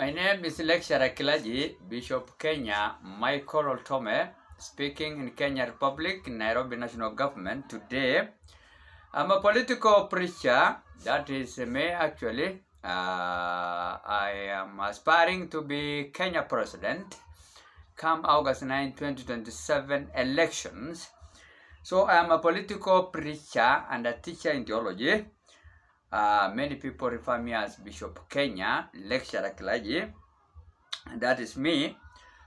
My name is Lecturer Kilaji, Bishop Kenya M.Loltome, speaking in Kenya Republic, Nairobi National Government. Today, I'm a political preacher. That is me actually. I am aspiring to be Kenya President come August 9, 2027 elections. So I am a political preacher and a teacher in theology. Many people refer me as Bishop Kenya, Lecturer Kilaji. That is me.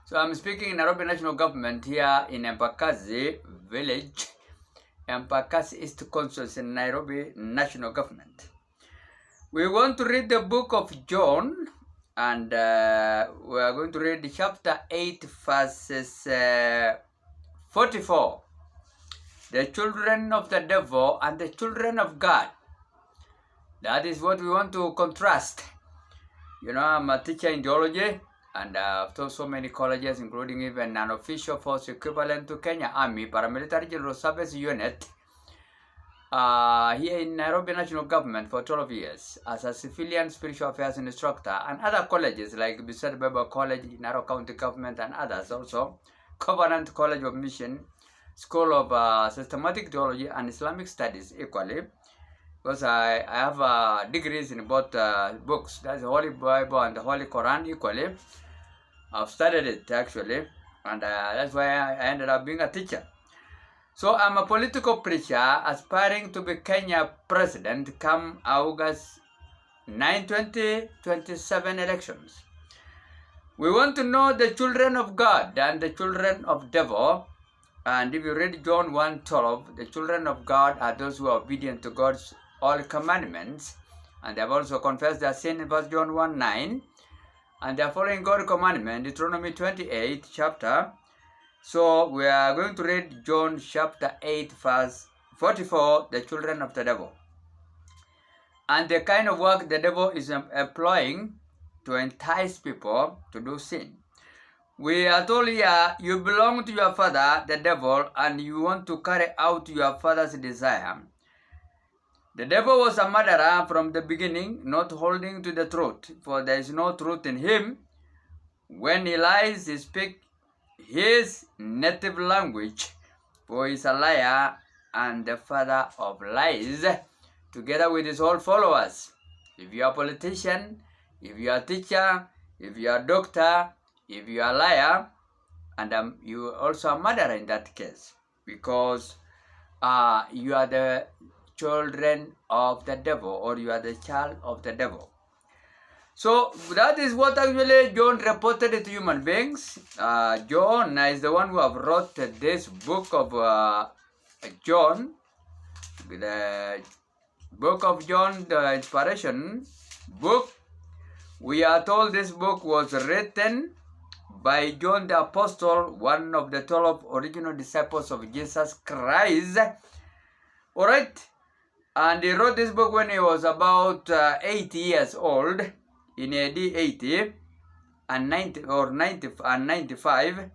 So I'm speaking in Nairobi National Government here in Embakasi Village, Embakasi East Constituency in Nairobi National Government. We want to read the book of John, and we are going to read chapter 8, verses 44. The children of the devil and the children of God. That is what we want to contrast. You know, I'm a teacher in theology, and I've taught so many colleges, including even an official force equivalent to Kenya Army Paramilitary General Service Unit here in Nairobi National Government for 12 years as a civilian spiritual affairs instructor, and other colleges like Bisad Bible College, Narok County Government, and others also, Covenant College of Mission, School of Systematic Theology and Islamic Studies equally. Because I have degrees in both books, that's the Holy Bible and the Holy Quran equally. I've studied it actually, and that's why I ended up being a teacher. So I'm a political preacher aspiring to be Kenya President come August 9, 2027 elections. We want to know the children of God and the children of devil. And if you read John 1:12, the children of God are those who are obedient to God's all commandments, and they have also confessed their sin in 1 John 1:9, and they are following God's commandment, Deuteronomy 28 chapter. So we are going to read John chapter 8 verse 44, the children of the devil, and the kind of work the devil is employing to entice people to do sin. We are told here, you belong to your father, the devil, and you want to carry out your father's desire. The devil was a murderer from the beginning, not holding to the truth, for there is no truth in him. When he lies, he speaks his native language, for he is a liar and the father of lies, together with his whole followers. If you are a politician, if you are a teacher, if you are a doctor, if you are a liar, and you are also a murderer in that case, because you are the children of the devil, or you are the child of the devil. So that is what actually John reported to human beings. John is the one who have wrote this book of John, the book of John, the inspiration book. We are told this book was written by John the Apostle, one of the 12 original disciples of Jesus Christ. Alright, and he wrote this book when he was about 80 years old, in AD 80 and 90 or 90 and 95,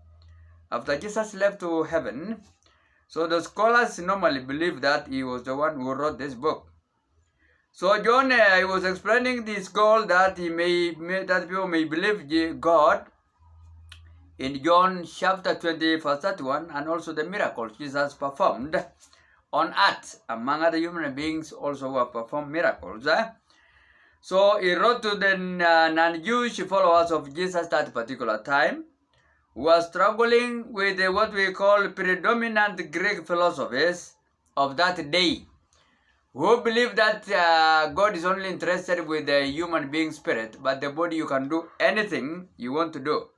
after Jesus left to heaven. So the scholars normally believe that he was the one who wrote this book. So John he was explaining this goal that that people may believe God in John chapter 20 verse 31, and also the miracles Jesus performed on earth, among other human beings also who have performed miracles. So he wrote to the non-Jewish followers of Jesus that particular time, who were struggling with what we call predominant Greek philosophies of that day, who believe that God is only interested with the human being spirit, but the body you can do anything you want to do.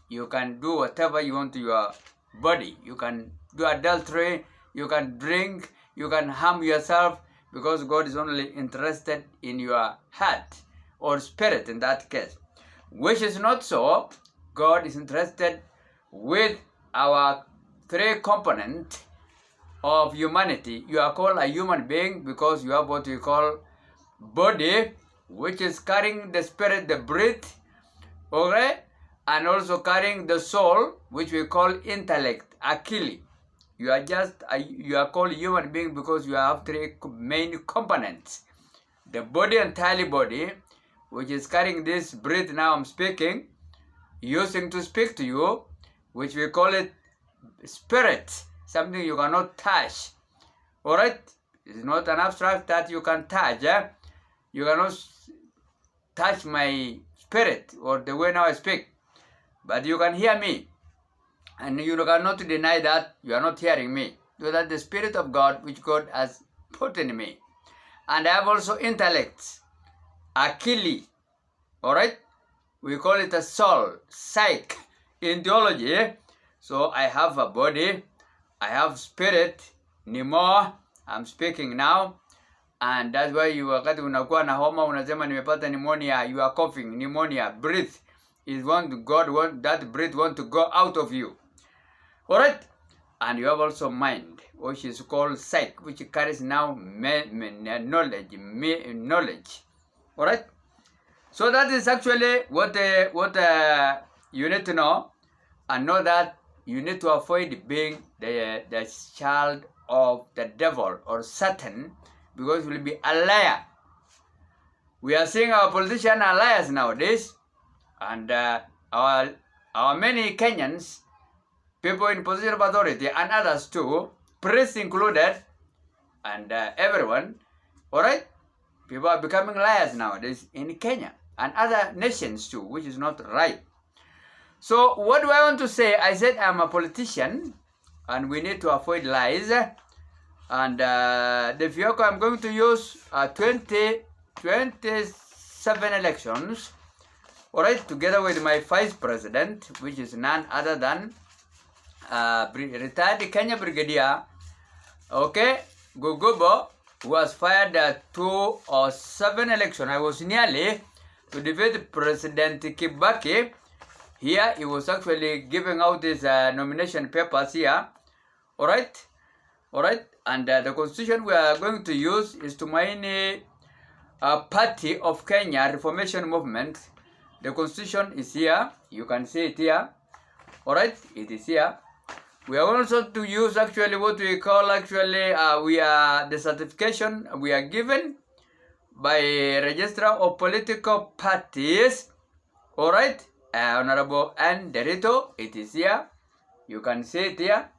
You can do whatever you want to your body. You can do adultery, you can drink, you can harm yourself, because God is only interested in your heart or spirit in that case. Which is not so. God is interested with our three components of humanity. You are called a human being because you have what we call body, which is carrying the spirit, the breath, okay? And also carrying the soul, which we call intellect, akili. You are called human being because you have three main components. The body, entirely body, which is carrying this breath now I'm speaking, using to speak to you, which we call it spirit, something you cannot touch. Alright? It's not an abstract that you can touch. You cannot touch my spirit or the way now I speak. But you can hear me. And you cannot deny that you are not hearing me. So that the Spirit of God, which God has put in me. And I have also intellect, Achille. Alright? We call it a soul, psyche, in theology. So I have a body, I have spirit, Nimo, I'm speaking now. And that's why you wakati unakuwa na homa unasema nimepata pneumonia, you are coughing, pneumonia, breath is that breath want to go out of you. Alright? And you have also mind, which is called psyche, which carries now knowledge. Alright? So that is actually what you need to know, and know that you need to avoid being the child of the devil or Satan, because you will be a liar. We are seeing our politicians are liars nowadays, and our many Kenyans, people in position of authority, and others too, priests included, and everyone, alright? People are becoming liars nowadays in Kenya and other nations too, which is not right. So what do I want to say? I said I'm a politician, and we need to avoid lies. And the vehicle I'm going to use 2027 elections, alright, together with my vice president, which is none other than retired Kenya Brigadier, okay, Gugubo, who was fired at 2007 election. I was nearly to defeat President Kibaki. Here, he was actually giving out his nomination papers here, alright, and the constitution we are going to use is to mine party of Kenya Reformation Movement. The constitution is here, you can see it here, alright, it is here. We are also to use actually what we call we are the certification we are given by Registrar of Political Parties, alright, Honorable N. Derito, it is here, you can see it here,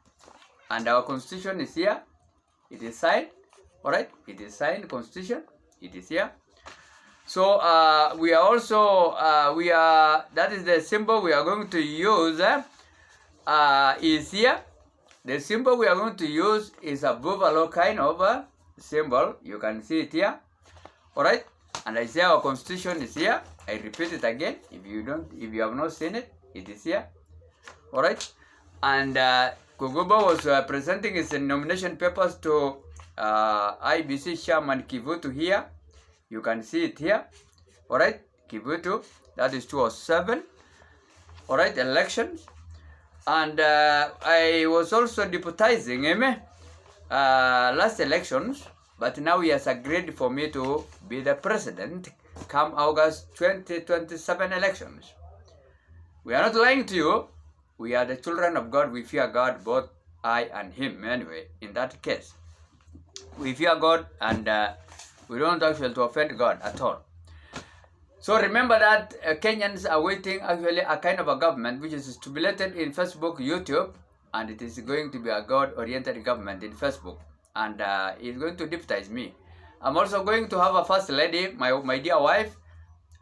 and our constitution is here, it is signed, alright, it is signed, constitution, it is here. So we are also, that is the symbol we are going to use, is here. The symbol we are going to use is a buffalo kind of symbol, you can see it here, alright, and I say our constitution is here. I repeat it again, if you have not seen it, it is here, alright, and Kuguba was presenting his nomination papers to IBC Chairman Kivutu here. You can see it here. Alright, Kivutu, that is 2007. Alright, elections. And I was also deputizing him last elections, but now he has agreed for me to be the president come August 2027 elections. We are not lying to you. We are the children of God. We fear God, both I and him. Anyway, in that case, we fear God, and we don't actually to offend God at all. So remember that Kenyans are waiting actually a kind of a government which is stimulated in Facebook, YouTube, and it is going to be a God-oriented government in Facebook, and it's going to deputize me. I'm also going to have a first lady, my dear wife,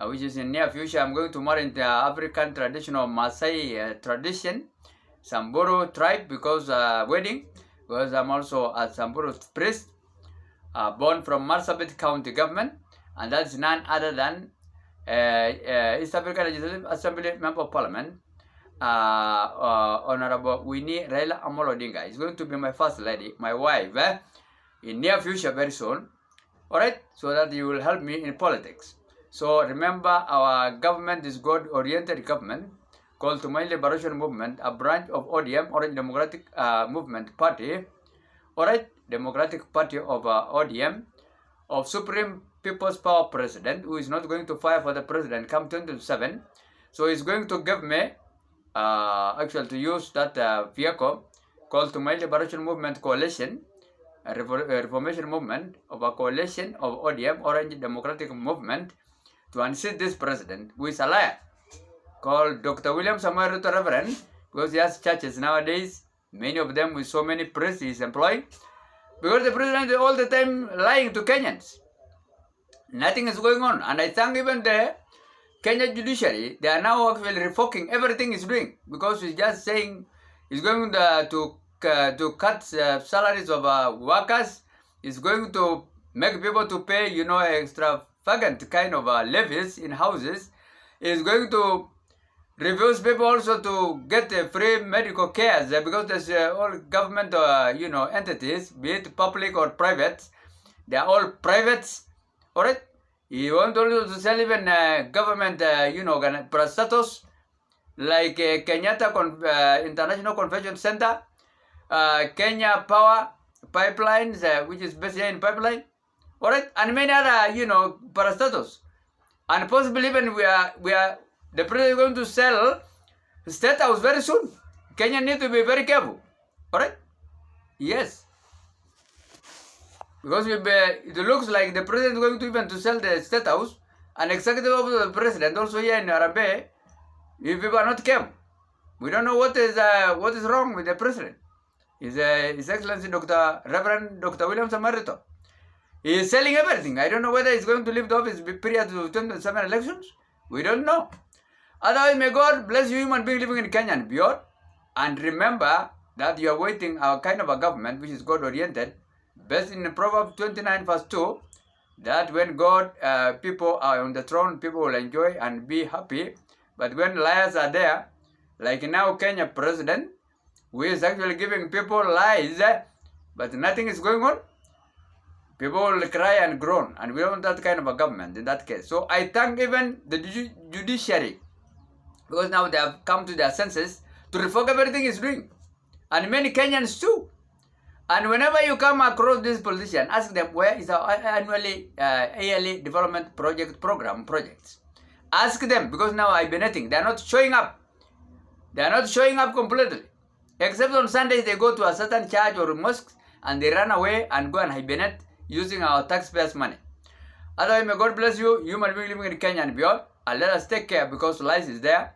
which is in near future. I'm going to marry in the African traditional Maasai tradition, Samburu tribe, because wedding, because I'm also a Samburu priest, born from Marsabit County government, and that's none other than East African Legislative Assembly Member of Parliament, Honorable Winnie Raila Amolo Odinga. Is going to be my first lady, my wife, in near future very soon. Alright, so that you will help me in politics. So remember, our government is God-oriented government called Tumaini Liberation Movement, a branch of ODM, Orange Democratic Movement Party. Alright, Democratic Party of ODM, of Supreme People's Power President, who is not going to fire for the president come 2027. So he's going to give me, actually to use that vehicle called Tumaini Liberation Movement Coalition, a reformation movement of a coalition of ODM, Orange Democratic Movement, to unseat this president, who is a liar, called Dr. William Samuel Ruto Reverend, because he has churches nowadays, many of them with so many priests he is employing, because the president is all the time lying to Kenyans. Nothing is going on. And I thank even the Kenya judiciary, they are now actually revoking everything he's doing, because he's just saying he's going to cut salaries of workers, he's going to make people to pay, you know, extravagant kind of levies in houses, he's going to refuse people also to get free medical care, because there's all government, you know, entities, be it public or private, they are all private, alright? You want also to sell even government, you know, parastatals, like Kenyatta International Convention Center, Kenya Power Pipelines, which is based here in pipeline, alright, and many other, you know, parastatals, and possibly even we are the president is going to sell State House very soon. Kenya need to be very careful, alright? Yes. Because it looks like the president is going to even to sell the State House, and executive of the president also here in Arambe, if people are not careful. We don't know what is wrong with the president. His Excellency Reverend Dr. William Samuel Ruto. He is selling everything. I don't know whether he's going to leave the office period to 2027 elections. We don't know. Otherwise, may God bless you, human being living in Kenya and beyond. And remember that you are waiting a kind of a government which is God-oriented, based in Proverbs 29 verse 2, that when God, people are on the throne, people will enjoy and be happy. But when liars are there, like now Kenya president, who is actually giving people lies, but nothing is going on, people will cry and groan, and we don't want that kind of a government in that case. So I thank even the judiciary, because now they have come to their senses to revoke everything he's doing, and many Kenyans too. And whenever you come across this politician, ask them where is our yearly development projects. Ask them, because now hibernating, they are not showing up. They are not showing up completely. Except on Sundays they go to a certain church or mosque and they run away and go and hibernate using our taxpayers' money. Otherwise, may God bless you, human being living in Kenya and beyond. And let us take care, because lies is there.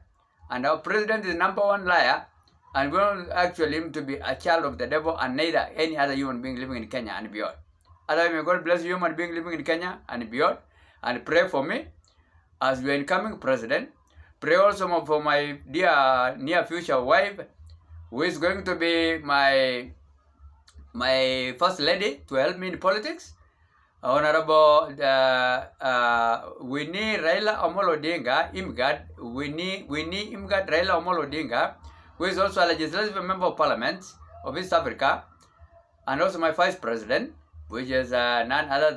And our president is #1 liar. And we don't actually him to be a child of the devil, and neither any other human being living in Kenya and beyond. Otherwise, may God bless you, human being living in Kenya and beyond. And pray for me as the incoming president. Pray also for my dear near future wife, who is going to be my first lady to help me in politics. Honorable Winnie Raila Amolo Odinga, Winnie Imgad Raila Amolo Odinga, who is also a legislative member of parliament of East Africa, and also my vice president, which is none other than